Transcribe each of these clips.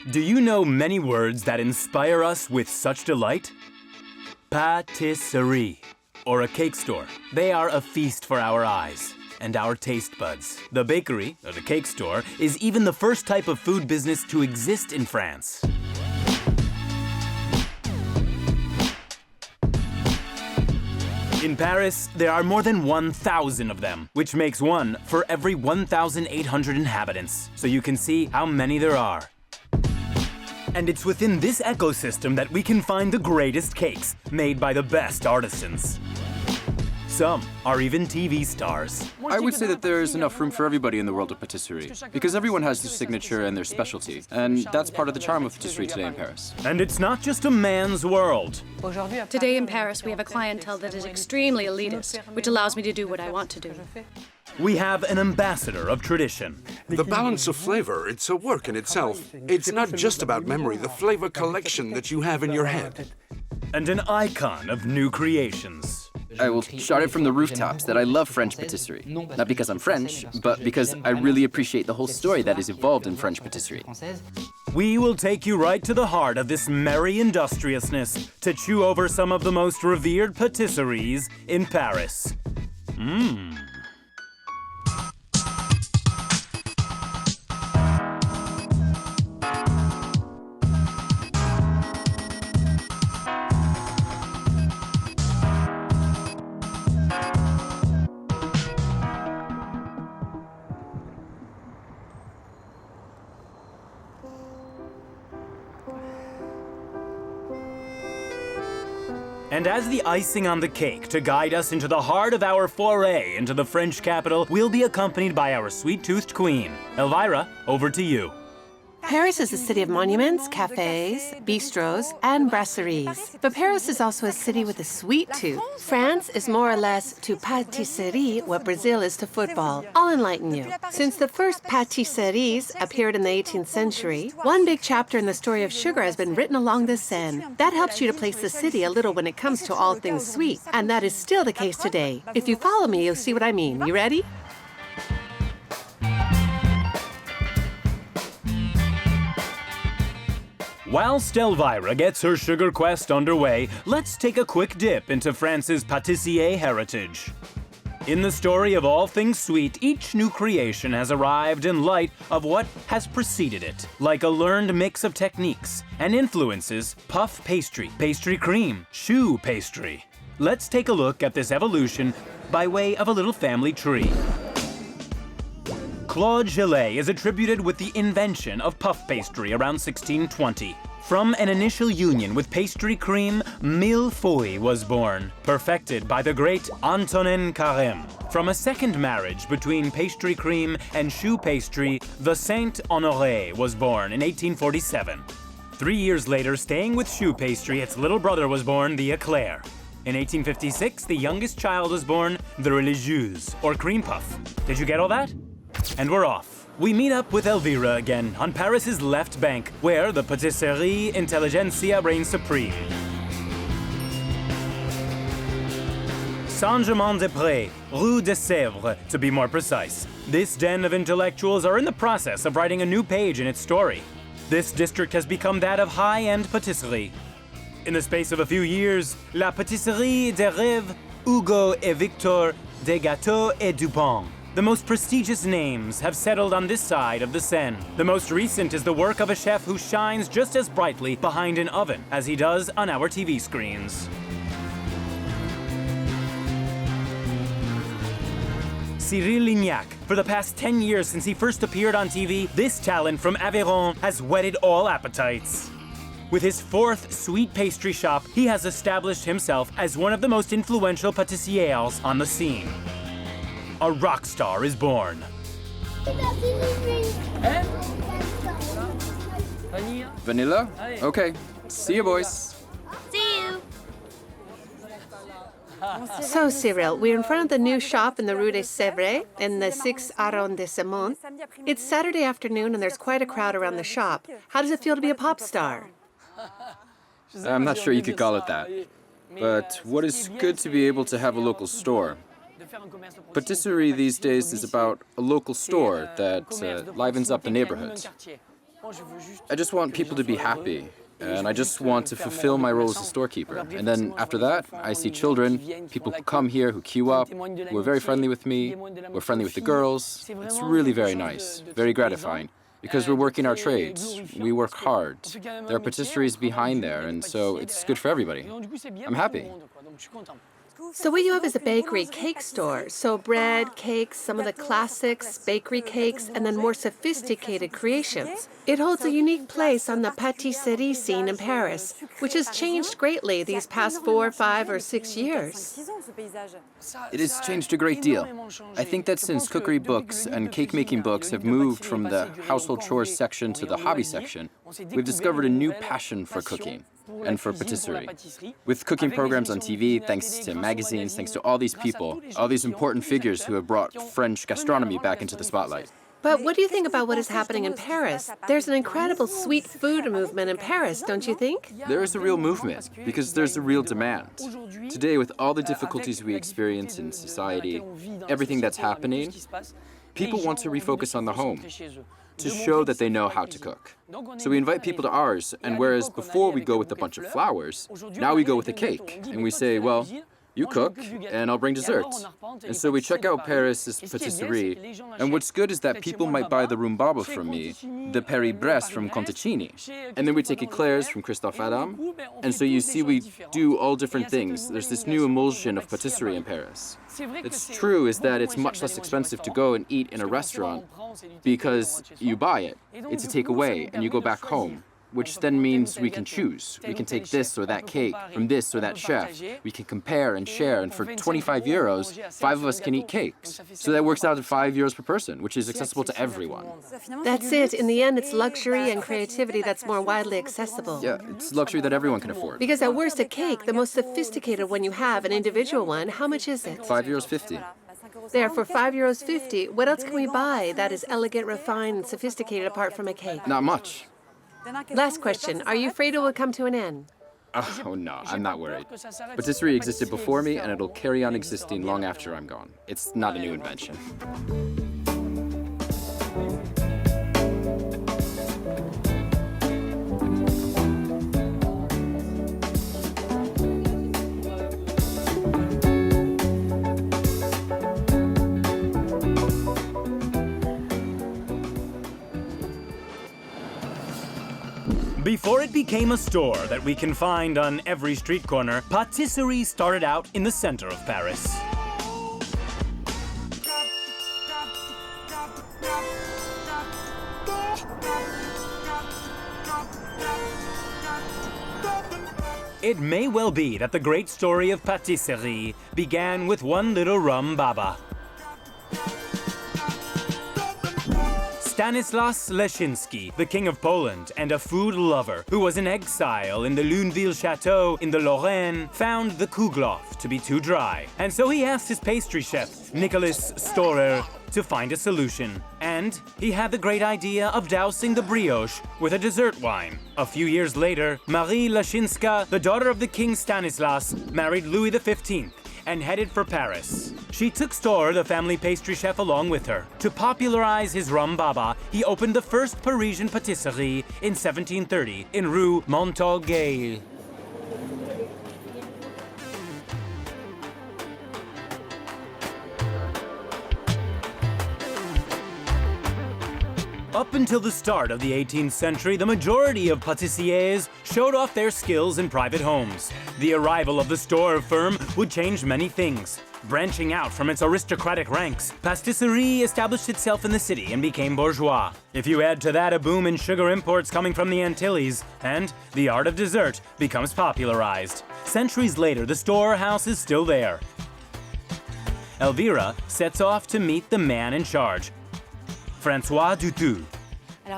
Do you know many words that inspire us with such delight? Patisserie, or a cake store. They are a feast for our eyes and our taste buds. The bakery, or the cake store, is even the first type of food business to exist in France. In Paris, there are more than 1,000 of them, which makes one for every 1,800 inhabitants. So you can see how many there are. And it's within this ecosystem that we can find the greatest cakes, made by the best artisans. Some are even TV stars. I would say that there's enough room for everybody in the world of patisserie, because everyone has their signature and their specialty, and that's part of the charm of patisserie today in Paris. And it's not just a man's world. Today in Paris, we have a clientele that is extremely elitist, which allows me to do what I want to do. We have an ambassador of tradition. The balance of flavor, it's a work in itself. It's not just about memory, the flavor collection that you have in your head. And an icon of new creations. I will shout it from the rooftops that I love French patisserie. Not because I'm French, but because I really appreciate the whole story that is involved in French patisserie. We will take you right to the heart of this merry industriousness to chew over some of the most revered patisseries in Paris. And as the icing on the cake to guide us into the heart of our foray into the French capital, we'll be accompanied by our sweet-toothed queen. Elvira, over to you. Paris is a city of monuments, cafes, bistros, and brasseries. But Paris is also a city with a sweet tooth. France is more or less to patisserie what Brazil is to football. I'll enlighten you. Since the first patisseries appeared in the 18th century, one big chapter in the story of sugar has been written along the Seine. That helps you to place the city a little when it comes to all things sweet. And that is still the case today. If you follow me, you'll see what I mean. You ready? Whilst Elvira gets her sugar quest underway, let's take a quick dip into France's pâtissier heritage. In the story of all things sweet, each new creation has arrived in light of what has preceded it, like a learned mix of techniques and influences: puff pastry, pastry cream, choux pastry. Let's take a look at this evolution by way of a little family tree. Claude Gelée is attributed with the invention of puff pastry around 1620. From an initial union with pastry cream, millefeuille was born, perfected by the great Antonin Carême. From a second marriage between pastry cream and choux pastry, the Saint-Honoré was born in 1847. 3 years later, staying with choux pastry, its little brother was born, the éclair. In 1856, the youngest child was born, the religieuse, or cream puff. Did you get all that? And we're off. We meet up with Elvira again on Paris's left bank, where the patisserie intelligentsia reigns supreme. Saint-Germain-des-Prés, Rue de Sèvres, to be more precise. This den of intellectuals are in the process of writing a new page in its story. This district has become that of high-end patisserie. In the space of a few years, La Patisserie des Rêves, Hugo et Victor, des Gâteaux et du Pain. The most prestigious names have settled on this side of the Seine. The most recent is the work of a chef who shines just as brightly behind an oven as he does on our TV screens. Cyril Lignac. For the past 10 years since he first appeared on TV, this talent from Aveyron has whetted all appetites. With his fourth sweet pastry shop, he has established himself as one of the most influential pâtissiers on the scene. A rock star is born. Vanilla? Okay. See you, boys. See you! So, Cyril, we're in front of the new shop in the Rue de Sèvres in the 6th arrondissement. It's Saturday afternoon and there's quite a crowd around the shop. How does it feel to be a pop star? I'm not sure you could call it that. But what is good to be able to have a local store. Patisserie these days is about a local store that livens up the neighborhood. I just want people to be happy, and I just want to fulfill my role as a storekeeper. And then after that, I see children, people who come here, who queue up, who are very friendly with me, who are friendly with the girls. It's really very nice, very gratifying, because we're working our trades. We work hard. There are patisseries behind there, and so it's good for everybody. I'm happy. So what you have is a bakery cake store. So bread, cakes, some of the classics, bakery cakes, and then more sophisticated creations. It holds a unique place on the patisserie scene in Paris, which has changed greatly these past 4, 5, or 6 years. It has changed a great deal. I think that since cookery books and cake-making books have moved from the household chores section to the hobby section, we've discovered a new passion for cooking and for patisserie. With cooking programs on TV, thanks to magazines, thanks to all these people, all these important figures who have brought French gastronomy back into the spotlight. But what do you think about what is happening in Paris? There's an incredible sweet food movement in Paris, don't you think? There is a real movement, because there's a real demand. Today, with all the difficulties we experience in society, everything that's happening, people want to refocus on the home, to show that they know how to cook. So we invite people to ours, and whereas before we go with a bunch of flowers, now we go with a cake, and we say, well, you cook, and I'll bring dessert. And so we check out Paris' patisserie, and what's good is that people might buy the rhumbaba from me, the Paris-Brest from Conticini, and then we take éclairs from Christophe Adam, and so you see we do all different things. There's this new emulsion of patisserie in Paris. It's true is that it's much less expensive to go and eat in a restaurant because you buy it. It's a takeaway, and you go back home, which then means we can choose. We can take this or that cake from this or that chef. We can compare and share, and for 25 euros, 5 of us can eat cakes. So that works out at 5 euros per person, which is accessible to everyone. That's it. In the end, it's luxury and creativity that's more widely accessible. Yeah, it's luxury that everyone can afford. Because at worst, a cake, the most sophisticated one you have, an individual one, how much is it? 5.50 euros. There, for 5.50 euros, what else can we buy that is elegant, refined, and sophisticated apart from a cake? Not much. Last question. Are you afraid it will come to an end? Oh no, I'm not worried. Patisserie existed before me, and it'll carry on existing long after I'm gone. It's not a new invention. Before it became a store that we can find on every street corner, Patisserie started out in the center of Paris. It may well be that the great story of Patisserie began with one little rum baba. Stanislas Leszczynski, the King of Poland and a food lover who was in exile in the Luneville Chateau in the Lorraine, found the Kugloff to be too dry. And so he asked his pastry chef, Nicholas Storer, to find a solution. And he had the great idea of dousing the brioche with a dessert wine. A few years later, Marie Leszczynska, the daughter of the King Stanislas, married Louis XV and headed for Paris. She took Storer, the family pastry chef, along with her. To popularize his rum baba, he opened the first Parisian patisserie in 1730 in Rue Montorgueil. Up until the start of the 18th century, the majority of pâtissiers showed off their skills in private homes. The arrival of the Storer firm would change many things. Branching out from its aristocratic ranks, Patisserie established itself in the city and became bourgeois. If you add to that a boom in sugar imports coming from the Antilles, and the art of dessert becomes popularized. Centuries later, the storehouse is still there. Elvira sets off to meet the man in charge, François Dutoux.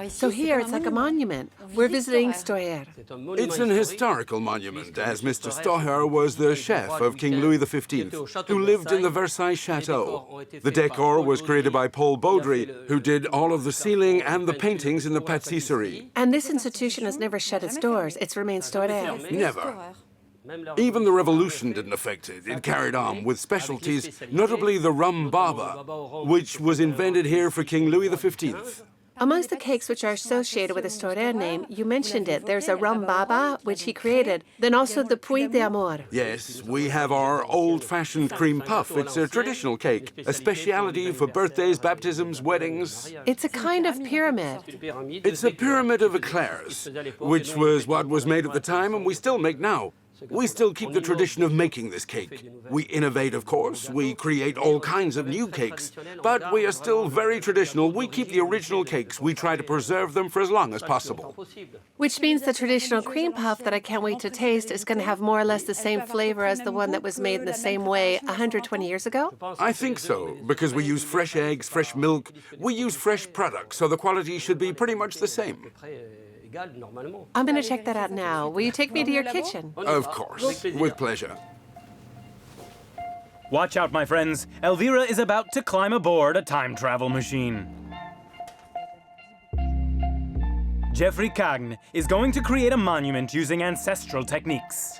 So here it's like a monument. We're visiting Storer. It's an historical monument, as Mr. Storer was the chef of King Louis XV, who lived in the Versailles Chateau. The decor was created by Paul Baudry, who did all of the ceiling and the paintings in the patisserie. And this institution has never shut its doors. It's remained Storer. Never. Even the revolution didn't affect it. It carried on with specialties, notably the rum baba, which was invented here for King Louis XV. Amongst the cakes which are associated with the Saint-Honoré name, you mentioned it. There's a rum baba, which he created. Then also the puy d'amour. Yes, we have our old-fashioned cream puff. It's a traditional cake, a speciality for birthdays, baptisms, weddings. It's a kind of pyramid. It's a pyramid of éclairs, which was what was made at the time and we still make now. We still keep the tradition of making this cake. We innovate, of course. We create all kinds of new cakes. But we are still very traditional. We keep the original cakes. We try to preserve them for as long as possible. Which means the traditional cream puff that I can't wait to taste is going to have more or less the same flavor as the one that was made in the same way 120 years ago? I think so, because we use fresh eggs, fresh milk. We use fresh products, so the quality should be pretty much the same. I'm going to check that out now. Will you take me to your kitchen? Of course, with pleasure. Watch out, my friends. Elvira is about to climb aboard a time travel machine. Jeffrey Cagne is going to create a monument using ancestral techniques.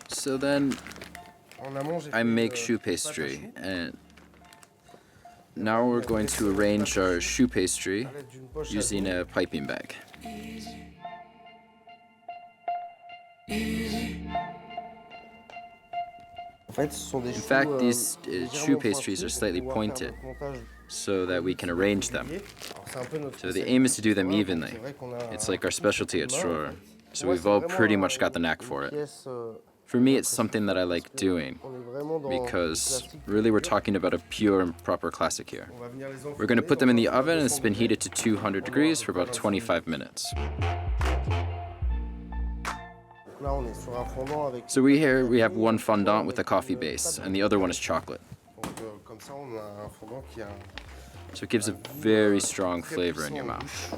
So then I make choux pastry, and now we're going to arrange our choux pastry using a piping bag. In fact, these choux pastries are slightly pointed so that we can arrange them. So the aim is to do them evenly. It's like our specialty at Schroer, so we've all pretty much got the knack for it. For me, it's something that I like doing because really we're talking about a pure and proper classic here. We're going to put them in the oven and it's been heated to 200 degrees for about 25 minutes. So we have one fondant with a coffee base and the other one is chocolate. So it gives a very strong flavor in your mouth.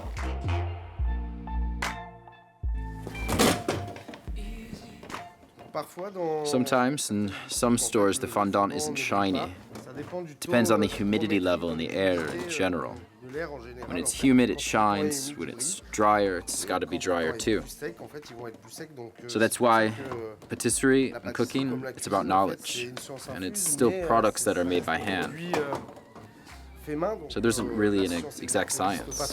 Sometimes, in some stores, the fondant isn't shiny. Depends on the humidity level in the air in general. When it's humid, it shines. When it's drier, it's got to be drier too. So that's why patisserie and cooking, it's about knowledge. And it's still products that are made by hand. So there isn't really an exact science.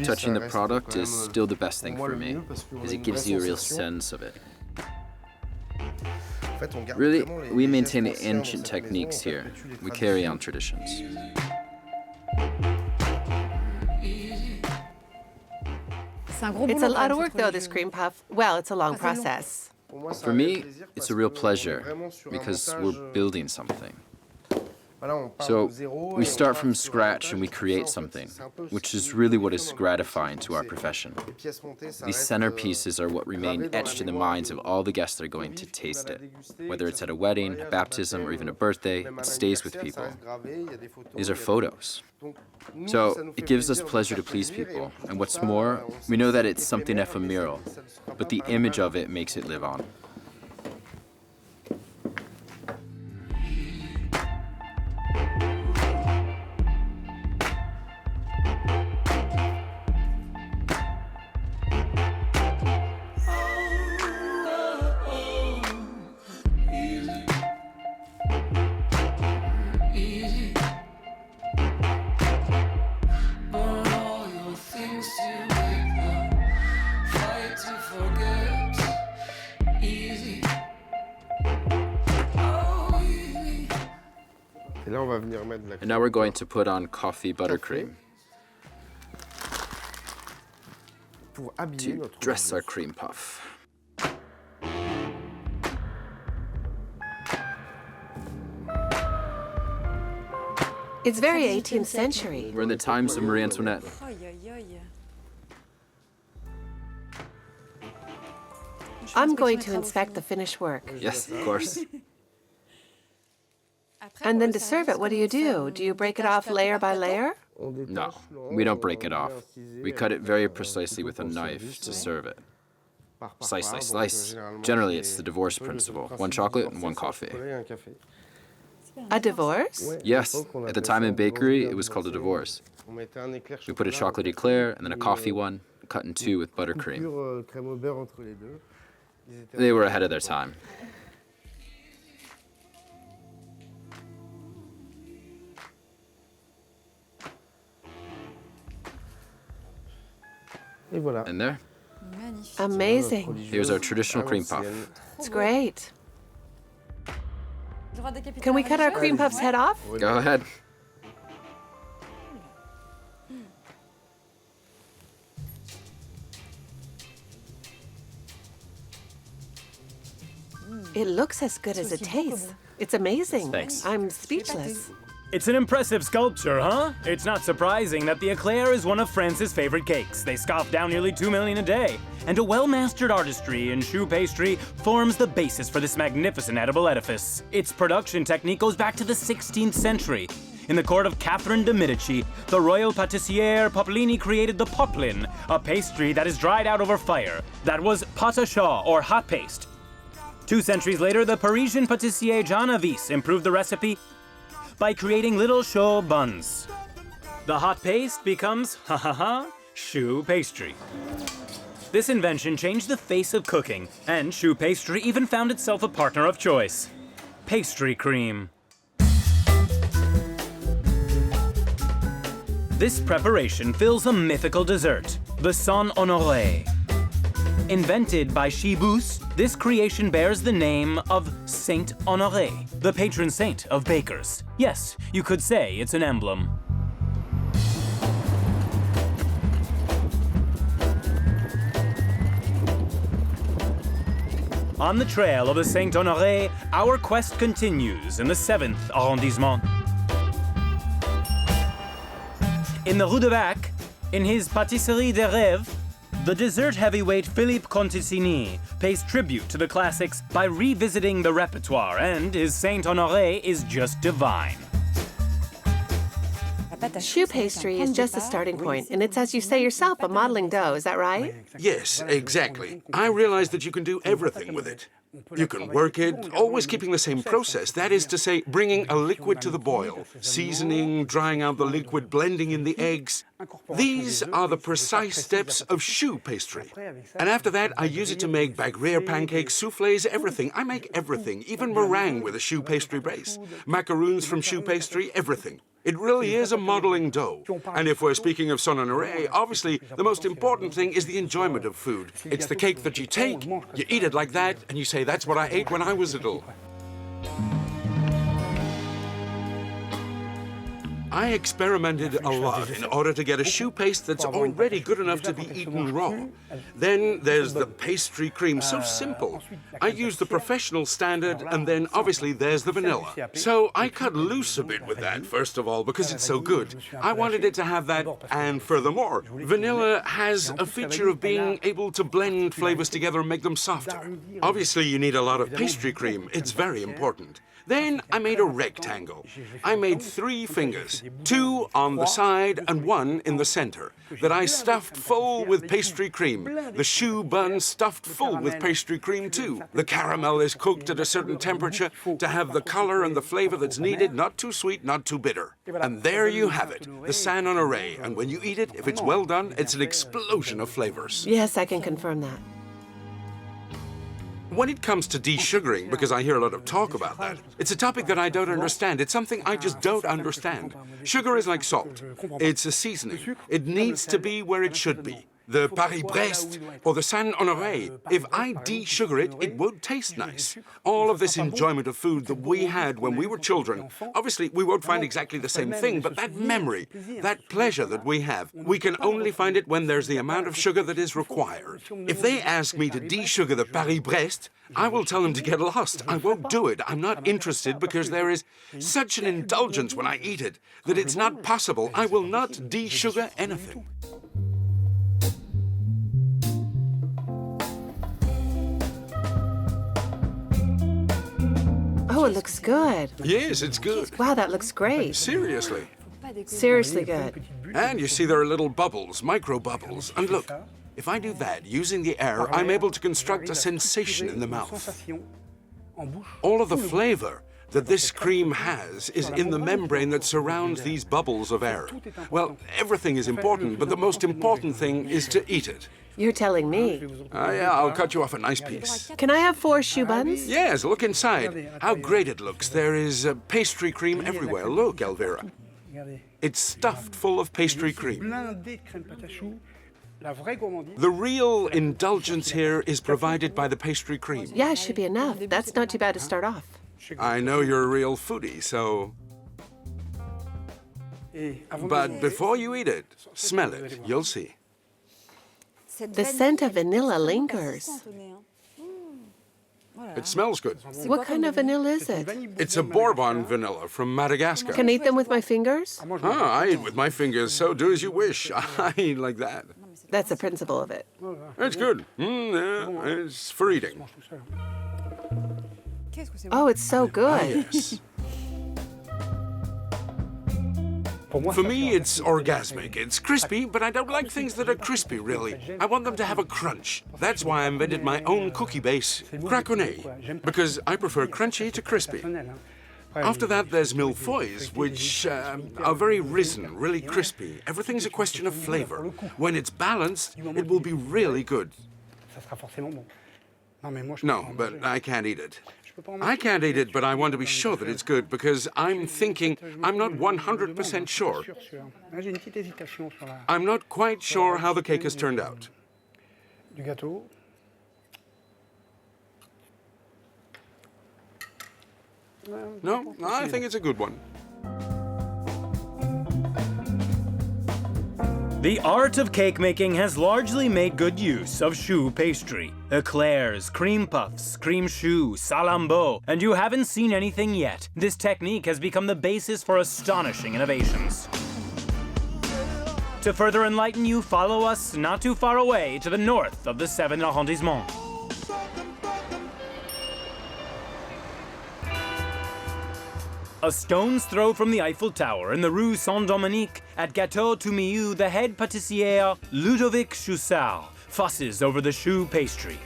Touching the product is still the best thing for me, because it gives you a real sense of it. Really, we maintain the ancient techniques here. We carry on traditions. It's a lot of work, though, this cream puff. Well, it's a long process. For me, it's a real pleasure, because we're building something. So we start from scratch and we create something, which is really what is gratifying to our profession. These centerpieces are what remain etched in the minds of all the guests that are going to taste it. Whether it's at a wedding, a baptism, or even a birthday, it stays with people. These are photos. So it gives us pleasure to please people. And what's more, we know that it's something ephemeral, but the image of it makes it live on. And now we're going to put on coffee buttercream to dress our cream puff. It's very 18th century. We're in the times of Marie Antoinette. I'm going to inspect the finished work. Yes, of course. And then to serve it, what do? Do you break it off layer by layer? No, we don't break it off. We cut it very precisely with a knife to serve it. Slice, slice, slice. Generally, it's the divorce principle. One chocolate and one coffee. A divorce? Yes, at the time in bakery, it was called a divorce. We put a chocolate éclair and then a coffee one, cut in two with buttercream. They were ahead of their time. And there, Amazing. here's our traditional cream puff. It's great. Can we cut our cream puff's head off? Go ahead. It looks as good as it tastes. It's amazing. Thanks. I'm speechless. It's an impressive sculpture, huh? It's not surprising that the éclair is one of France's favorite cakes. They scoff down nearly 2 million a day. And a well-mastered artistry in choux pastry forms the basis for this magnificent edible edifice. Its production technique goes back to the 16th century. In the court of Catherine de' Medici, the royal pâtissière Poplini created the poplin, a pastry that is dried out over fire. That was pâte à choux, or hot paste. 2 centuries later, the Parisian pâtissier Jean Avis improved the recipe by creating little choux buns. The hot paste becomes, choux pastry. This invention changed the face of cooking, and choux pastry even found itself a partner of choice: pastry cream. This preparation fills a mythical dessert, the Saint-Honoré. Invented by Chibus, this creation bears the name of Saint-Honoré, the patron saint of bakers. Yes, you could say it's an emblem. On the trail of the Saint-Honoré, our quest continues in the 7th arrondissement. In the Rue de Bac, in his Patisserie des Rêves, the dessert heavyweight Philippe Conticini pays tribute to the classics by revisiting the repertoire, and his Saint-Honoré is just divine. Choux pastry is just a starting point, and it's, as you say yourself, a modeling dough. Is that right? Yes, exactly. I realized that you can do everything with it. You can work it, always keeping the same process. That is to say, bringing a liquid to the boil, seasoning, drying out the liquid, blending in the eggs. These are the precise steps of choux pastry. And after that, I use it to make bakeries, pancakes, soufflés, everything. I make everything, even meringue with a choux pastry base. Macaroons from choux pastry, everything. It really is a modeling dough. And if we're speaking of Saint-Honoré, obviously, the most important thing is the enjoyment of food. It's the cake that you take, you eat it like that, and you say, that's what I ate when I was little. I experimented a lot in order to get a choux paste that's already good enough to be eaten raw. Then there's the pastry cream, so simple. I use the professional standard, and then obviously there's the vanilla. So I cut loose a bit with that, first of all, because it's so good. I wanted it to have that, and furthermore, vanilla has a feature of being able to blend flavors together and make them softer. Obviously, you need a lot of pastry cream. It's very important. Then I made a rectangle. I made 3 fingers, 2 on the side and 1 in the center, that I stuffed full with pastry cream. The choux bun stuffed full with pastry cream too. The caramel is cooked at a certain temperature to have the color and the flavor that's needed, not too sweet, not too bitter. And there you have it, the Saint-Honoré. And when you eat it, if it's well done, it's an explosion of flavors. Yes, I can confirm that. When it comes to desugaring, because I hear a lot of talk about that, it's a topic that I don't understand. It's something I just don't understand. Sugar is like salt. It's a seasoning. It needs to be where it should be. The Paris-Brest or the Saint-Honoré, if I desugar it, it won't taste nice. All of this enjoyment of food that we had when we were children, obviously we won't find exactly the same thing, but that memory, that pleasure that we have, we can only find it when there's the amount of sugar that is required. If they ask me to desugar the Paris-Brest, I will tell them to get lost. I won't do it. I'm not interested because there is such an indulgence when I eat it that it's not possible. I will not desugar anything. Oh, it looks good. Yes, it's good. Wow, that looks great. Seriously. Seriously good. And you see there are little bubbles, micro bubbles. And look, if I do that using the air, I'm able to construct a sensation in the mouth. All of the flavor that this cream has is in the membrane that surrounds these bubbles of air. Well, everything is important, but the most important thing is to eat it. You're telling me. Yeah, I'll cut you off a nice piece. Can I have 4 choux buns? Yes, look inside. How great it looks. There is pastry cream everywhere. Look, Elvira. It's stuffed full of pastry cream. The real indulgence here is provided by the pastry cream. Yeah, it should be enough. That's not too bad to start off. I know you're a real foodie, so... But before you eat it, smell it. You'll see. The scent of vanilla lingers. It smells good. What kind of vanilla is it? It's a Bourbon vanilla from Madagascar. Can I eat them with my fingers? I eat with my fingers, so do as you wish. I eat like that. That's the principle of it. It's good. It's for eating. Oh, it's so good. Yes. For me, it's orgasmic. It's crispy, but I don't like things that are crispy, really. I want them to have a crunch. That's why I invented my own cookie base, craconné, because I prefer crunchy to crispy. After that, there's millefeuilles, which are very risen, really crispy. Everything's a question of flavor. When it's balanced, it will be really good. No, but I can't eat it. I can't eat it, but I want to be sure that it's good because I'm thinking I'm not 100% sure. I'm not quite sure how the cake has turned out. No, I think it's a good one. The art of cake making has largely made good use of choux pastry. Éclairs, cream puffs, cream choux, salambeau, and you haven't seen anything yet. This technique has become the basis for astonishing innovations. To further enlighten you, follow us not too far away to the north of the 7th arrondissement. A stone's throw from the Eiffel Tower in the Rue Saint-Dominique, at Gâteau Tumiou, the head pâtissier, Ludovic Choussard, fusses over the choux pastry.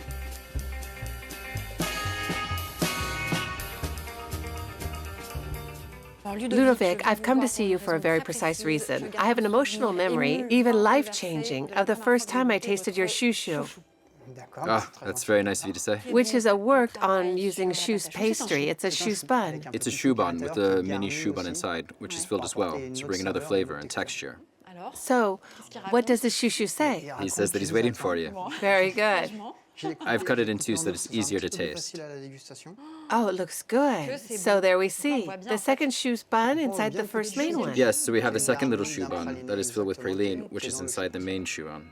Ludovic, I've come to see you for a very precise reason. I have an emotional memory, even life-changing, of the first time I tasted your chouchou, Ah, that's very nice of you to say. which is a work on using choux pastry. It's a choux bun. It's a choux bun with a mini choux bun inside, which is filled as well to bring another flavor and texture. So, what does the chouchou say? He says that he's waiting for you. Very good. I've cut it in two so that it's easier to taste. Oh, it looks good. So there we see. The second choux bun inside the first main one. Yes, so we have the second little choux bun that is filled with praline, which is inside the main choux bun.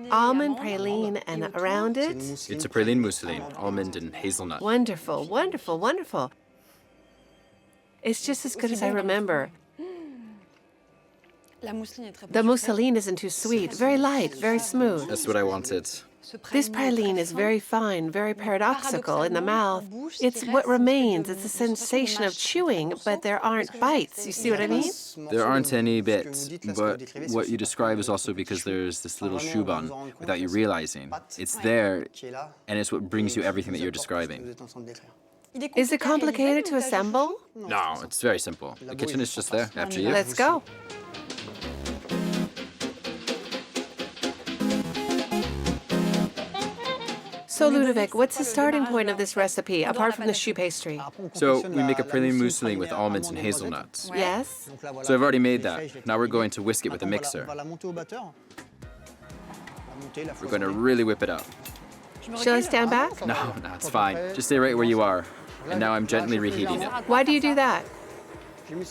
Almond praline, and around it? It's a praline mousseline, almond and hazelnut. Wonderful, wonderful, wonderful. It's just as good as I remember. The mousseline isn't too sweet, very light, very smooth. That's what I wanted. This praline is very fine, very paradoxical in the mouth. It's what remains. It's a sensation of chewing, but there aren't bites. You see what I mean? There aren't any bits, but what you describe is also because there's this little choux bun without you realizing. It's there, and it's what brings you everything that you're describing. Is it complicated to assemble? No, it's very simple. The kitchen is just there after you. Let's go. So, Ludovic, what's the starting point of this recipe, apart from the choux pastry? So we make a praline mousseline with almonds and hazelnuts. Yes? So I've already made that. Now we're going to whisk it with a mixer. We're going to really whip it up. Shall I stand back? No, it's fine. Just stay right where you are. And now I'm gently reheating it. Why do you do that?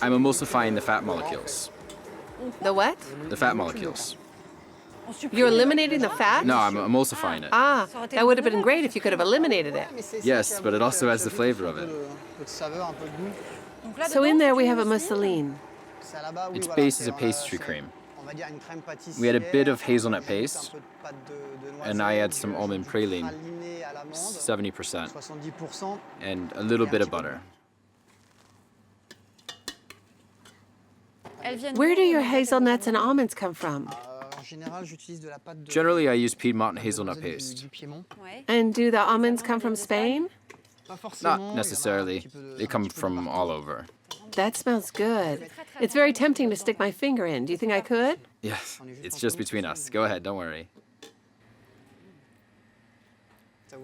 I'm emulsifying the fat molecules. The what? The fat molecules. You're eliminating the fat? No, I'm emulsifying it. Ah, that would have been great if you could have eliminated it. Yes, but it also has the flavor of it. So in there we have a mousseline. Its base is a pastry cream. We had a bit of hazelnut paste, and I add some almond praline, 70%, and a little bit of butter. Where do your hazelnuts and almonds come from? Generally, I use Piedmont hazelnut paste. And do the almonds come from Spain? Not necessarily. They come from all over. That smells good. It's very tempting to stick my finger in. Do you think I could? Yes, it's just between us. Go ahead, don't worry.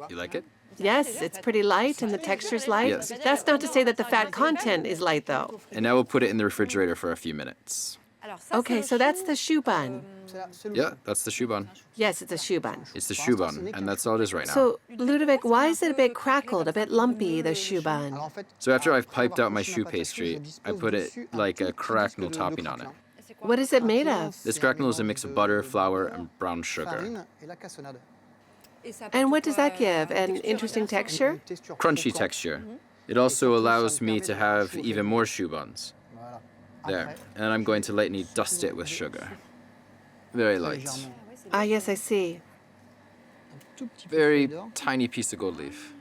You like it? Yes, it's pretty light and the texture's light. Yes. That's not to say that the fat content is light, though. And now we'll put it in the refrigerator for a few minutes. Okay, so that's the choux bun. Yeah, that's the choux bun. Yes, it's a choux bun. It's the choux bun, and that's all it is right now. So, Ludovic, why is it a bit crackled, a bit lumpy, the choux bun? So after I've piped out my choux pastry, I put it like a cracknel topping on it. What is it made of? This cracknel is a mix of butter, flour, and brown sugar. And what does that give? An interesting texture? Crunchy texture. It also allows me to have even more choux buns. There. And I'm going to lightly dust it with sugar. Very light. Ah, yes, I see. Very tiny piece of gold leaf.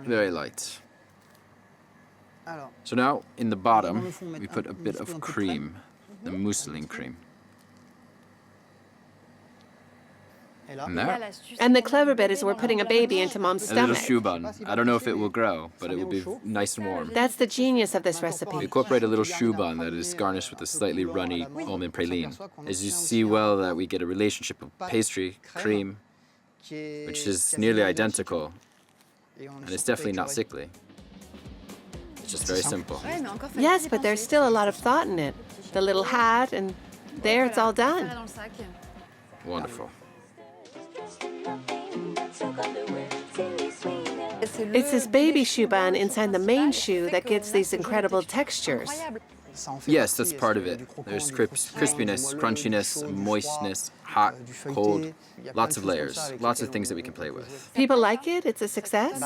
Very light. So now, in the bottom, we put a bit of cream, the mousseline cream. And there, And the clever bit is we're putting a baby into Mom's a little stomach. choux bun. I don't know if it will grow, but it will be nice and warm. That's the genius of this We recipe. incorporate a little choux bun that is garnished with a slightly runny almond praline. As you see well that we get a relationship of pastry, cream, which is nearly identical, and it's definitely not sickly. It's just very simple. Yes, but there's still a lot of thought in it. The little hat, and there it's all done. Wonderful. It's this baby choux bun inside the main choux that gives these incredible textures. Yes, that's part of it. There's crispiness, crunchiness, moistness, hot, cold, lots of layers, lots of things that we can play with. People like it? It's a success?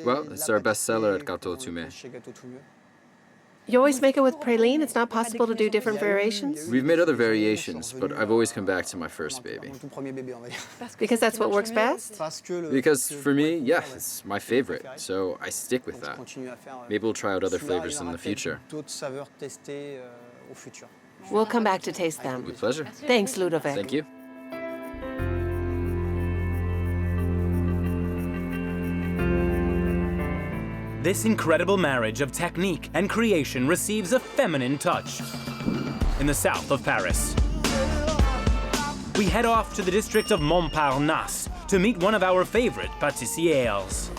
Well, it's our bestseller at Gâteau Toumé. You always make it with praline? It's not possible to do different variations? We've made other variations, but I've always come back to my first baby. Because that's what works best? Because for me, yeah, it's my favorite, so I stick with that. Maybe we'll try out other flavors in the future. We'll come back to taste them. With pleasure. Thanks, Ludovic. Thank you. This incredible marriage of technique and creation receives a feminine touch in the south of Paris. We head off to the district of Montparnasse to meet one of our favorite pâtissières.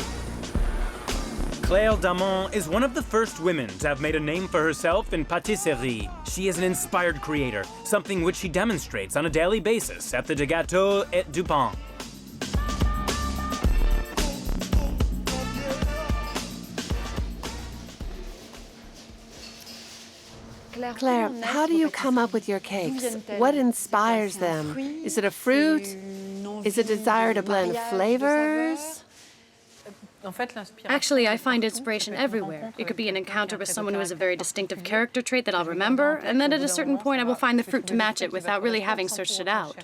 Claire Damon is one of the first women to have made a name for herself in patisserie. She is an inspired creator, something which she demonstrates on a daily basis at the De Gâteau et du Pain. Claire, how do you come up with your cakes? What inspires them? Is it a fruit? Is it a desire to blend flavors? Actually, I find inspiration everywhere. It could be an encounter with someone who has a very distinctive character trait that I'll remember, and then at a certain point I will find the fruit to match it without really having searched it out.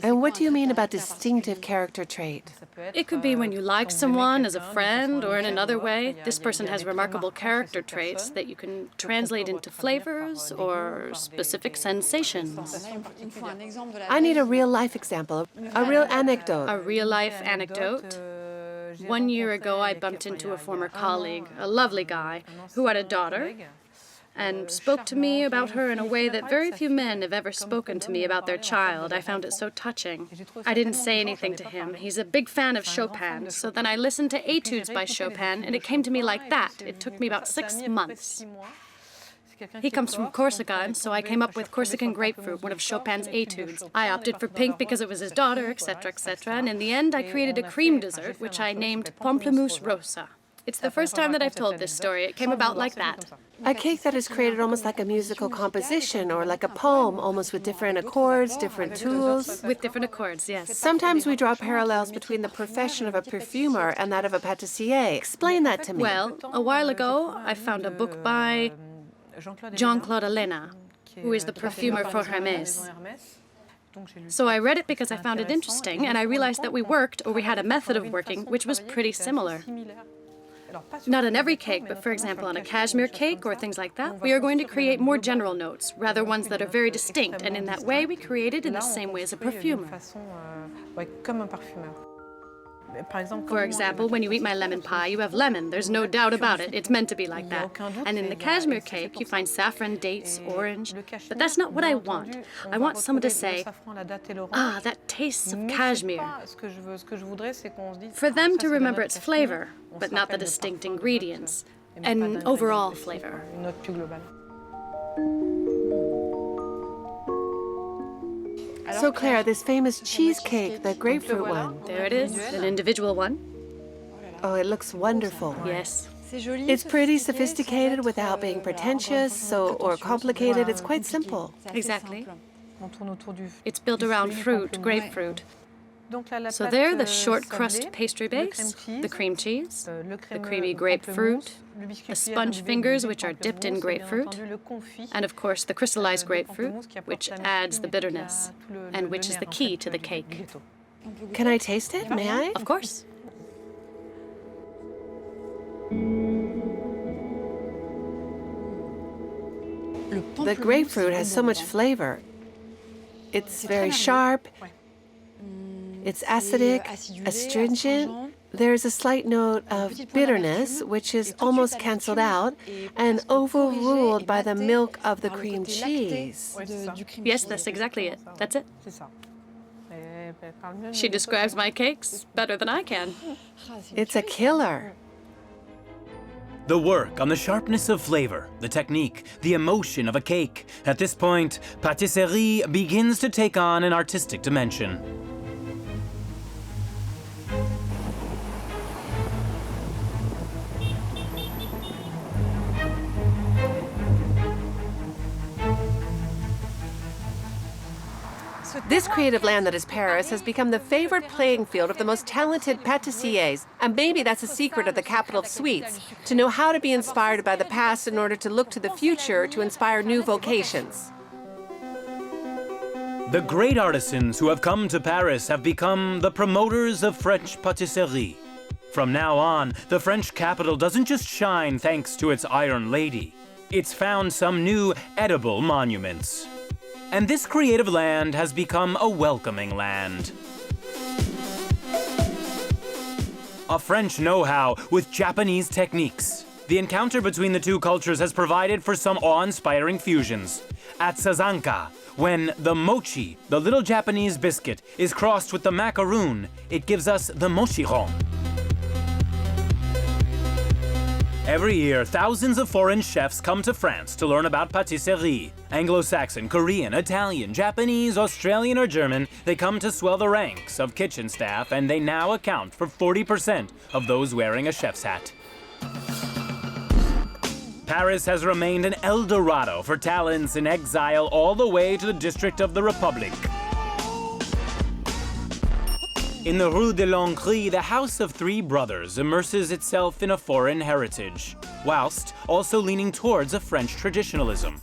And what do you mean about distinctive character trait? It could be when you like someone as a friend, or in another way, this person has remarkable character traits that you can translate into flavors or specific sensations. I need a real-life example, a real anecdote. A real-life anecdote. 1 year ago, I bumped into a former colleague, a lovely guy, who had a daughter, and spoke to me about her in a way that very few men have ever spoken to me about their child. I found it so touching. I didn't say anything to him. He's a big fan of Chopin, so then I listened to Etudes by Chopin, and it came to me like that. It took me about 6 months. He comes from Corsica, and so I came up with Corsican grapefruit, one of Chopin's Etudes. I opted for pink because it was his daughter, etc., etc., and in the end I created a cream dessert, which I named Pamplemousse Rosa. It's the first time that I've told this story. It came about like that. A cake that is created almost like a musical composition or like a poem, almost with different accords, different tools. With different accords, yes. Sometimes we draw parallels between the profession of a perfumer and that of a pâtissier. Explain that to me. Well, a while ago, I found a book by Jean-Claude Elena, who is the perfumer for Hermès. So I read it because I found it interesting, and I realized that we worked, or we had a method of working, which was pretty similar. Not on every cake, but for example on a cashmere cake or things like that, we are going to create more general notes, rather ones that are very distinct, and in that way we create it in the same way as a perfumer. For example, when you eat my lemon pie, you have lemon. There's no doubt about it. It's meant to be like that. And in the cashmere cake, you find saffron, dates, orange. But that's not what I want. I want someone to say, ah, that tastes of cashmere. For them to remember its flavor, but not the distinct ingredients, and overall flavor. So Claire, this famous cheesecake, the grapefruit one. There it is, an individual one. Oh, it looks wonderful. Yes. It's pretty sophisticated without being pretentious or complicated. It's quite simple. Exactly. It's built around fruit, grapefruit. So there, the short crust pastry base, the cream cheese, the creamy grapefruit, the sponge fingers, which are dipped in grapefruit, and of course the crystallized grapefruit, which adds the bitterness, and which is the key to the cake. Can I taste it? May I? Of course. The grapefruit has so much flavor. It's very sharp. It's acidic, astringent. There's a slight note of bitterness, which is almost canceled out and overruled by the milk of the cream cheese. Yes, that's exactly it. That's it. She describes my cakes better than I can. It's a killer. The work on the sharpness of flavor, the technique, the emotion of a cake. At this point, Patisserie begins to take on an artistic dimension. This creative land that is Paris has become the favorite playing field of the most talented pâtissiers. And maybe that's a secret of the capital of sweets, to know how to be inspired by the past in order to look to the future to inspire new vocations. The great artisans who have come to Paris have become the promoters of French patisserie. From now on, the French capital doesn't just shine thanks to its Iron Lady. It's found some new edible monuments. And this creative land has become a welcoming land. A French know-how with Japanese techniques. The encounter between the two cultures has provided for some awe-inspiring fusions. At Sazanka, when the mochi, the little Japanese biscuit, is crossed with the macaroon, it gives us the mochiron. Every year, thousands of foreign chefs come to France to learn about patisserie. Anglo-Saxon, Korean, Italian, Japanese, Australian, or German, they come to swell the ranks of kitchen staff, and they now account for 40% of those wearing a chef's hat. Paris has remained an El Dorado for talents in exile all the way to the District of the Republic. In the Rue de l'Ancre, the House of Three Brothers immerses itself in a foreign heritage, whilst also leaning towards a French traditionalism.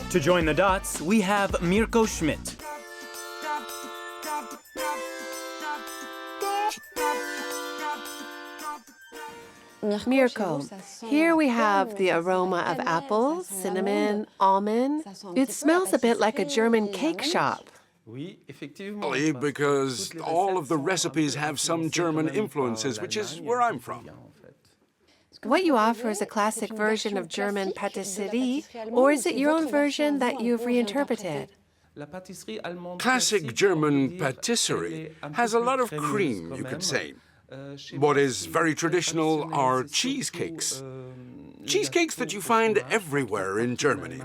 To join the dots, we have Mirko Schmidt. Mirko, here we have the aroma of apples, cinnamon, almond. It smells a bit like a German cake shop. Because all of the recipes have some German influences, which is where I'm from. What you offer is a classic version of German patisserie, or is it your own version that you've reinterpreted? Classic German patisserie has a lot of cream, you could say. What is very traditional are cheesecakes. Cheesecakes that you find everywhere in Germany.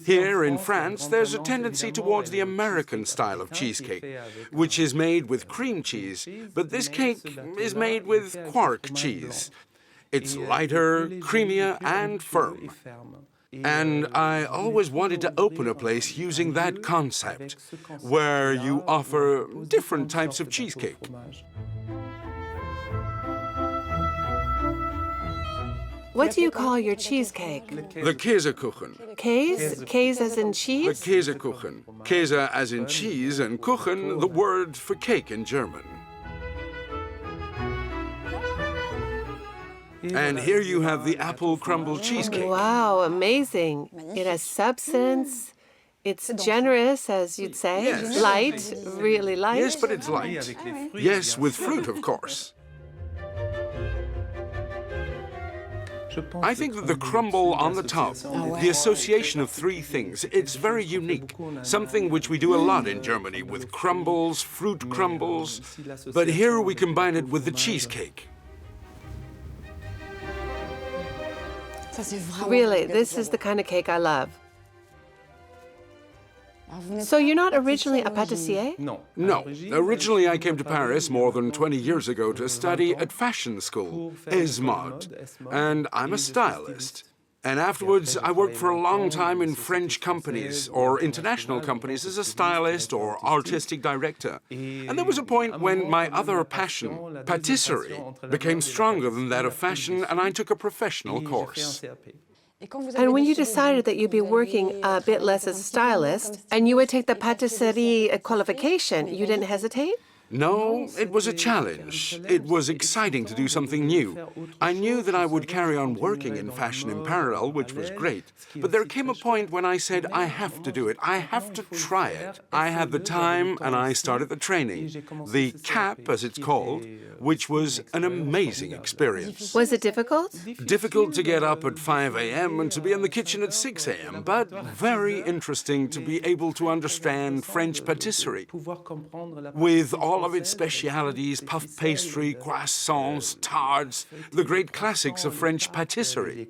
Here in France, there's a tendency towards the American style of cheesecake, which is made with cream cheese, but this cake is made with quark cheese. It's lighter, creamier, and firm. And I always wanted to open a place using that concept, where you offer different types of cheesecake. What do you call your cheesecake? The Käsekuchen. Käse? Käse as in The cheese? Käsekuchen. Käse as in cheese, and Kuchen, the word for cake in German. And here you have the apple crumble cheesecake. Wow, amazing. It has substance. It's generous, as you'd say. Yes. Light, really light. Yes, but it's light. Yes, with fruit, of course. I think that the crumble on the top, the association of three things, it's very unique. Something which we do a lot in Germany with crumbles, fruit crumbles, but here we combine it with the cheesecake. Really, this is the kind of cake I love. So you're not originally a pâtissier? No. Originally, I came to Paris more than 20 years ago to study at fashion school, ESMOD, and I'm a stylist. And afterwards, I worked for a long time in French companies or international companies as a stylist or artistic director. And there was a point when my other passion, patisserie, became stronger than that of fashion, and I took a professional course. And when you decided that you'd be working a bit less as a stylist, and you would take the patisserie qualification, you didn't hesitate? No, it was a challenge. It was exciting to do something new. I knew that I would carry on working in fashion in parallel, which was great. But there came a point when I said, I have to do it. I have to try it. I had the time and I started the training. The CAP, as it's called, which was an amazing experience. Was it difficult? Difficult to get up at 5 a.m. and to be in the kitchen at 6 a.m., but very interesting to be able to understand French patisserie. With all of its specialities, puff pastry, croissants, tarts, the great classics of French patisserie.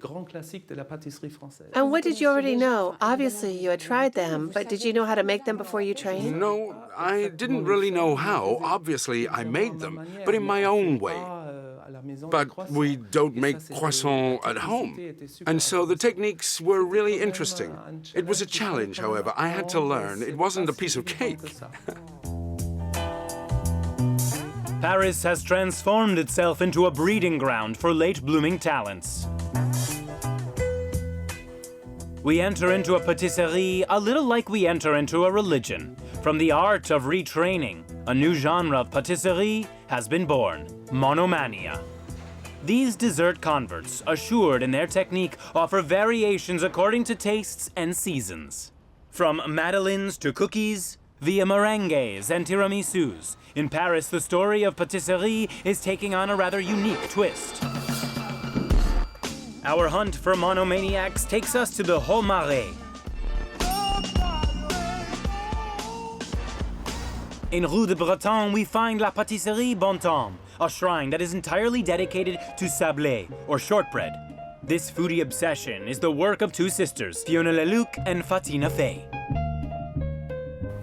And what did you already know? Obviously, you had tried them, but did you know how to make them before you trained? No, I didn't really know how. Obviously, I made them, but in my own way. But we don't make croissants at home. And so the techniques were really interesting. It was a challenge, however. I had to learn. It wasn't a piece of cake. Paris has transformed itself into a breeding ground for late-blooming talents. We enter into a patisserie a little like we enter into a religion. From the art of retraining, a new genre of patisserie has been born, monomania. These dessert converts, assured in their technique, offer variations according to tastes and seasons. From madeleines to cookies, via meringues and tiramisus, in Paris, the story of patisserie is taking on a rather unique twist. Our hunt for monomaniacs takes us to the Haut Marais. In Rue de Breton, we find La Patisserie Bontemps, a shrine that is entirely dedicated to sablé, or shortbread. This foodie obsession is the work of two sisters, Fiona Leluc and Fatina Fay.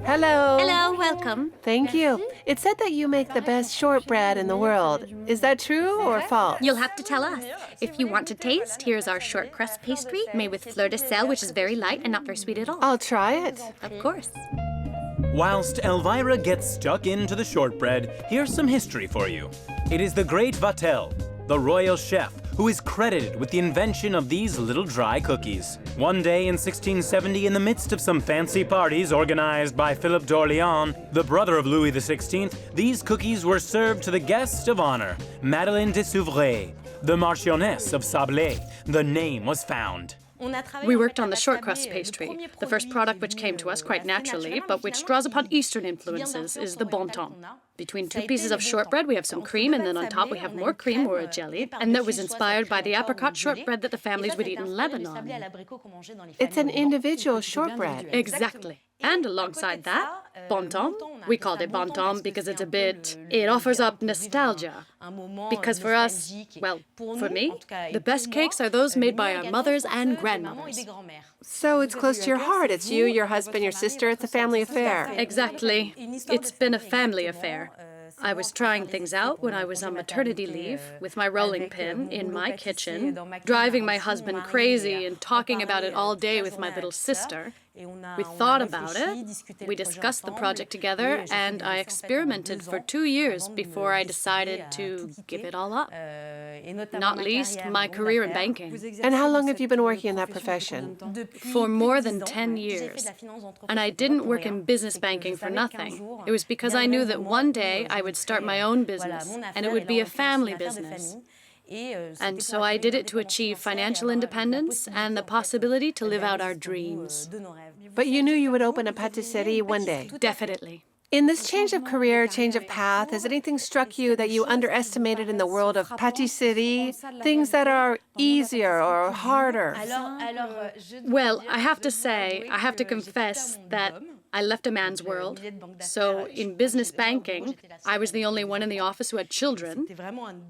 Hello. Hello, welcome. Thank you. It said that you make the best shortbread in the world. Is that true or false? You'll have to tell us. If you want to taste, here's our short crust pastry made with fleur de sel, which is very light and not very sweet at all. I'll try it. Of course. Whilst Elvira gets stuck into the shortbread, here's some history for you. It is the great Vatel, the royal chef, who is credited with the invention of these little dry cookies. One day in 1670, in the midst of some fancy parties organized by Philip d'Orléans, the brother of Louis XVI, these cookies were served to the guest of honor, Madeleine de Souvray, the Marchioness of Sablé. The name was found. We worked on the short crust pastry. The first product which came to us quite naturally, but which draws upon Eastern influences, is the Bontemps. Between two pieces of shortbread, we have some cream, and then on top we have more cream or a jelly. And that was inspired by the apricot shortbread that the families would eat in Lebanon. It's an individual shortbread. Exactly. And alongside that, Bontemps. We called it Bontemps because it offers up nostalgia. Because for us, well, for me, the best cakes are those made by our mothers and grandmothers. So it's close to your heart. It's you, your husband, your sister. It's a family affair. Exactly. It's been a family affair. I was trying things out when I was on maternity leave with my rolling pin in my kitchen, driving my husband crazy and talking about it all day with my little sister. We thought about it, we discussed the project together, and I experimented for 2 years before I decided to give it all up. Not least my career in banking. And how long have you been working in that profession? For more than 10 years. And I didn't work in business banking for nothing. It was because I knew that one day I would start my own business, and it would be a family business. And so I did it to achieve financial independence and the possibility to live out our dreams. But you knew you would open a patisserie one day. Definitely. In this change of career, change of path, has anything struck you that you underestimated in the world of patisserie? Things that are easier or harder? Well, I have to confess that I left a man's world. So in business banking, I was the only one in the office who had children,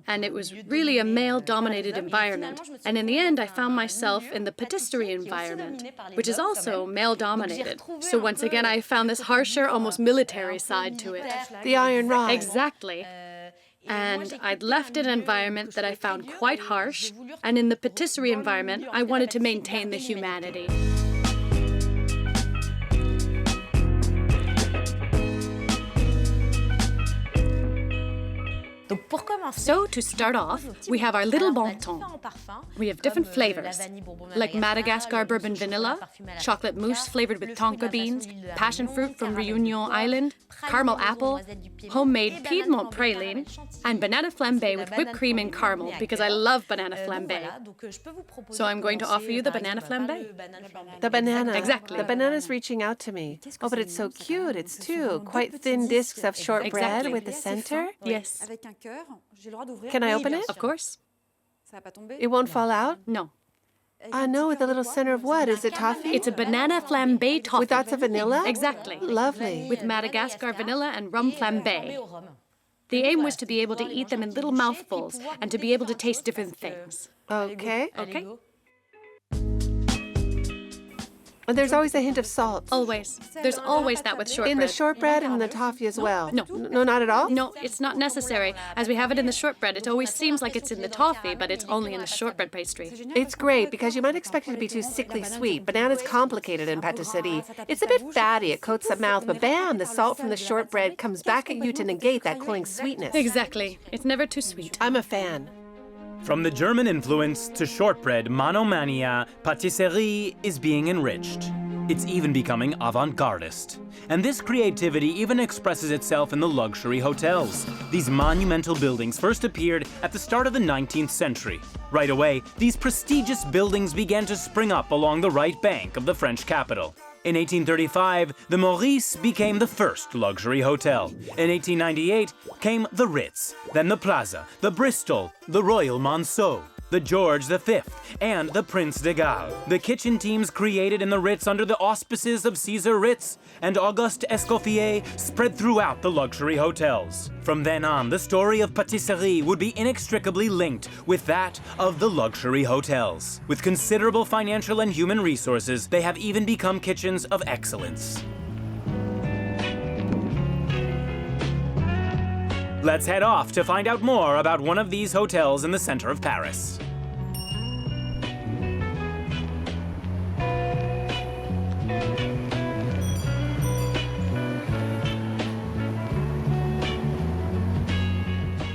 and it was really a male-dominated environment. And in the end, I found myself in the patisserie environment, which is also male-dominated. So once again, I found this harsher, almost military side to it. The iron rod. Exactly. And I'd left an environment that I found quite harsh, and in the patisserie environment, I wanted to maintain the humanity. So to start off, we have our little bon ton. We have different flavors, like Madagascar bourbon vanilla, chocolate mousse flavored with tonka beans, passion fruit from Réunion Island, caramel apple, homemade Piedmont praline, and banana flambé with whipped cream and caramel, because I love banana flambé. So I'm going to offer you the banana flambé. The banana. Exactly. The banana's reaching out to me. Oh, but it's so cute. It's two quite thin discs of shortbread with the center. Yes. Can I open it? Of course. It won't fall out? No. No, with the little center of what? Is it toffee? It's a banana flambé toffee. With lots of vanilla? Exactly. Lovely. With Madagascar vanilla and rum flambé. The aim was to be able to eat them in little mouthfuls and to be able to taste different things. Okay. Okay? And there's always a hint of salt. Always. There's always that with shortbread. In the shortbread and the toffee as well? No. No, not at all? No, it's not necessary. As we have it in the shortbread, it always seems like it's in the toffee, but it's only in the shortbread pastry. It's great because you might expect it to be too sickly sweet. Banana's complicated in patisserie. It's a bit fatty, it coats the mouth, but bam, the salt from the shortbread comes back at you to negate that cooling sweetness. Exactly. It's never too sweet. I'm a fan. From the German influence to shortbread monomania, patisserie is being enriched. It's even becoming avant-gardist. And this creativity even expresses itself in the luxury hotels. These monumental buildings first appeared at the start of the 19th century. Right away, these prestigious buildings began to spring up along the right bank of the French capital. In 1835, the Maurice became the first luxury hotel. In 1898 came the Ritz, then the Plaza, the Bristol, the Royal Monceau, the George V, and the Prince de Galles. The kitchen teams created in the Ritz under the auspices of Caesar Ritz and Auguste Escoffier spread throughout the luxury hotels. From then on, the story of patisserie would be inextricably linked with that of the luxury hotels. With considerable financial and human resources, they have even become kitchens of excellence. Let's head off to find out more about one of these hotels in the center of Paris.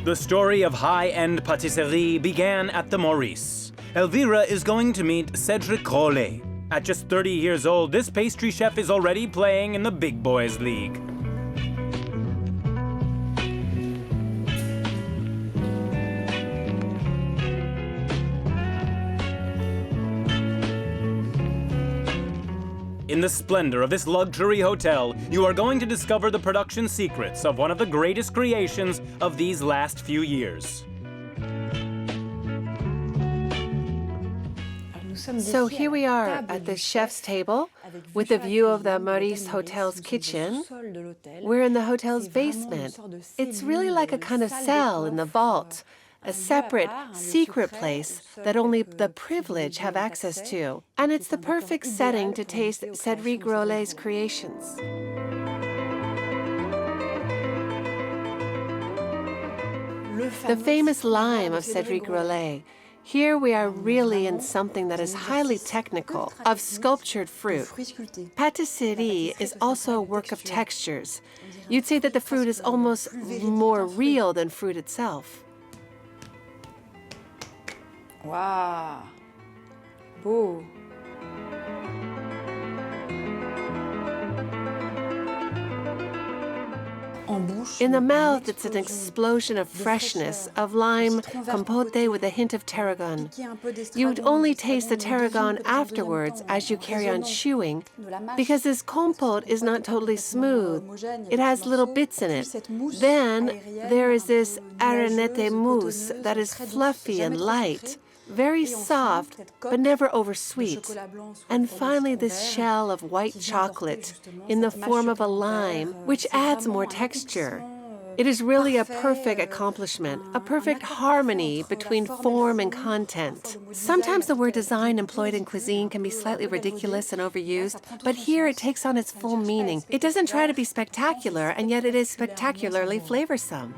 The story of high-end patisserie began at the Maurice. Elvira is going to meet Cédric Rollet. At just 30 years old, this pastry chef is already playing in the big boys league. In the splendor of this luxury hotel, you are going to discover the production secrets of one of the greatest creations of these last few years. So here we are at the chef's table with a view of the Maurice Hotel's kitchen. We're in the hotel's basement. It's really like a kind of cell in the vault, a separate, secret place that only the privileged have access to. And it's the perfect setting to taste Cédric Rollet's creations. The famous lime of Cédric Rollet. Here we are really in something that is highly technical, of sculptured fruit. Patisserie is also a work of textures. You'd say that the fruit is almost more real than fruit itself. Waouh, beau. In the mouth, it's an explosion of freshness, of lime compote with a hint of tarragon. You'd only taste the tarragon afterwards as you carry on chewing, because this compote is not totally smooth. It has little bits in it. Then there is this aranete mousse that is fluffy and light. very soft, but never oversweet. And finally, this shell of white chocolate in the form of a lime, which adds more texture. It is really a perfect accomplishment, a perfect harmony between form and content. Sometimes the word design employed in cuisine can be slightly ridiculous and overused, but here it takes on its full meaning. It doesn't try to be spectacular, and yet it is spectacularly flavorsome.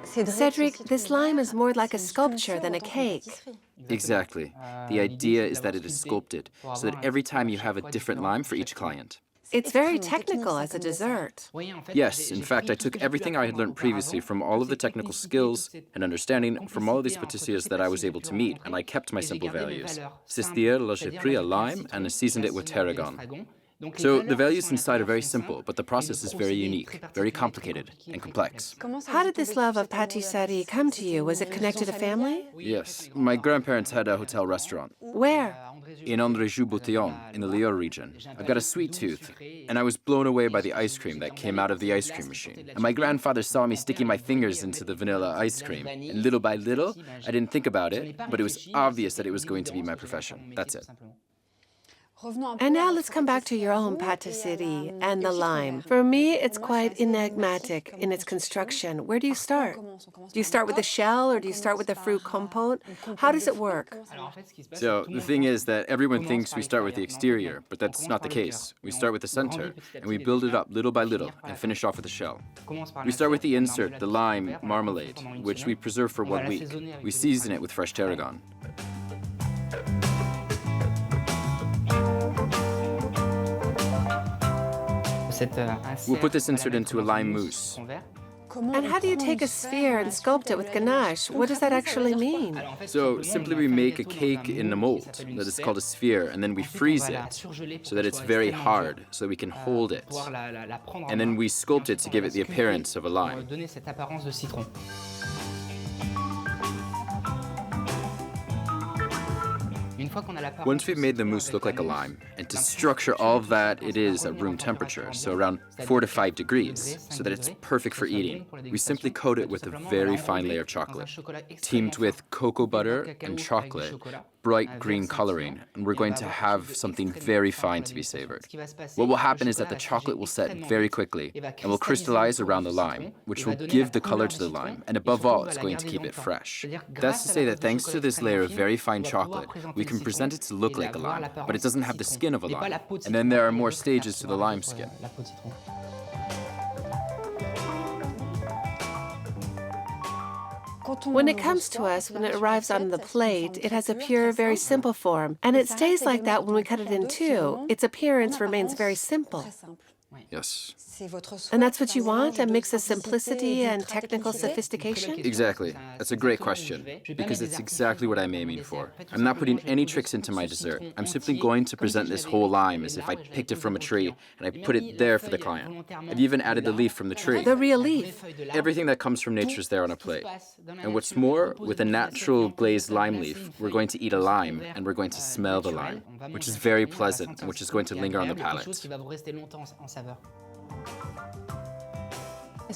Cedric, this lime is more like a sculpture than a cake. Exactly. The idea is that it is sculpted, so that every time you have a different lime for each client. It's very technical as a dessert. Yes, in fact, I took everything I had learned previously from all of the technical skills and understanding from all of these pâtissiers that I was able to meet, and I kept my simple values. C'est-à-dire, là, j'ai pris a lime and I seasoned it with tarragon. So the values inside are very simple, but the process is very unique, very complicated and complex. How did this love of patisserie come to you? Was it connected to family? Yes, my grandparents had a hotel restaurant. Where? In André-Joux-Boutillon, in the Lyon region. I've got a sweet tooth, and I was blown away by the ice cream that came out of the ice cream machine. And my grandfather saw me sticking my fingers into the vanilla ice cream, and little by little, I didn't think about it, but it was obvious that it was going to be my profession. That's it. And now let's come back to your own patisserie and the lime. For me, it's quite enigmatic in its construction. Where do you start? Do you start with the shell or do you start with the fruit compote? How does it work? So the thing is that everyone thinks we start with the exterior, but that's not the case. We start with the center, and we build it up little by little and finish off with the shell. We start with the insert, the lime marmalade, which we preserve for 1 week. We season it with fresh tarragon. We'll put this insert into a lime mousse. And how do you take a sphere and sculpt it with ganache? What does that actually mean? So simply we make a cake in a mold that is called a sphere, and then we freeze it so that it's very hard, so that we can hold it. And then we sculpt it to give it the appearance of a lime. Once we've made the mousse look like a lime, and to structure all of that, it is at room temperature, so around 4 to 5 degrees, so that it's perfect for eating, we simply coat it with a very fine layer of chocolate, teamed with cocoa butter and chocolate, bright green coloring, and we're going to have something very fine to be savored. What will happen is that the chocolate will set very quickly and will crystallize around the lime, which will give the color to the lime, and above all, it's going to keep it fresh. That's to say that thanks to this layer of very fine chocolate, we can present it to look like a lime, but it doesn't have the skin of a lime. And then there are more stages to the lime skin. When it comes to us, when it arrives on the plate, it has a pure, very simple form. And it stays like that when we cut it in two. Its appearance remains very simple. Yes. And that's what you want, a mix of simplicity and technical sophistication? Exactly. That's a great question, because it's exactly what I'm aiming for. I'm not putting any tricks into my dessert. I'm simply going to present this whole lime as if I picked it from a tree and I put it there for the client. I've even added the leaf from the tree. The real leaf. Everything that comes from nature is there on a plate. And what's more, with a natural glazed lime leaf, we're going to eat a lime and we're going to smell the lime, which is very pleasant and which is going to linger on the palate.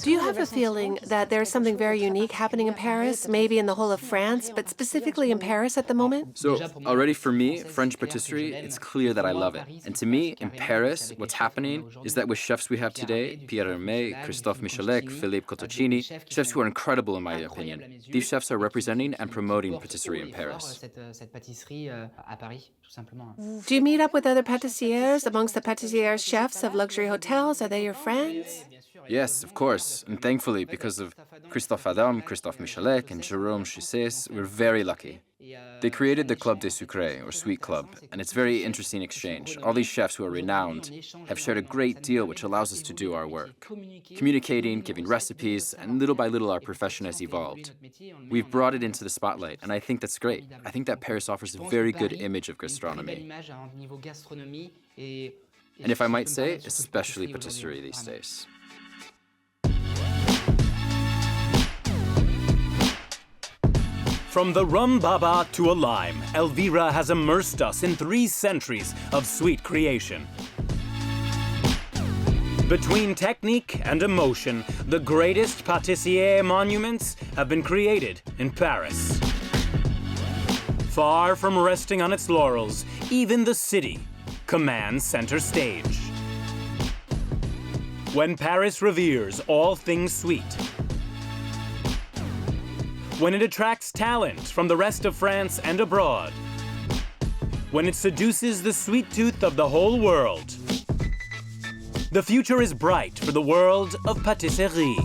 Do you have a feeling that there's something very unique happening in Paris, maybe in the whole of France, but specifically in Paris at the moment? So, already for me, French patisserie, it's clear that I love it. And to me, in Paris, what's happening is that with chefs we have today, Pierre Hermé, Christophe Michalek, Philippe Cottocini, chefs who are incredible in my opinion. These chefs are representing and promoting patisserie in Paris. Do you meet up with other pâtissiers amongst the pâtissier chefs of luxury hotels? Are they your friends? Yes, of course, and thankfully, because of Christophe Adam, Christophe Michalek, and Jérôme Chissès, we're very lucky. They created the Club des Sucrés, or Sweet Club, and it's a very interesting exchange. All these chefs who are renowned have shared a great deal which allows us to do our work. Communicating, giving recipes, and little by little our profession has evolved. We've brought it into the spotlight, and I think that's great. I think that Paris offers a very good image of gastronomy. And if I might say, especially patisserie these days. From the rum baba to a lime, Elvira has immersed us in 3 centuries of sweet creation. Between technique and emotion, the greatest pâtissier monuments have been created in Paris. Far from resting on its laurels, even the city commands center stage. When Paris reveres all things sweet, when it attracts talent from the rest of France and abroad, when it seduces the sweet tooth of the whole world, the future is bright for the world of patisserie.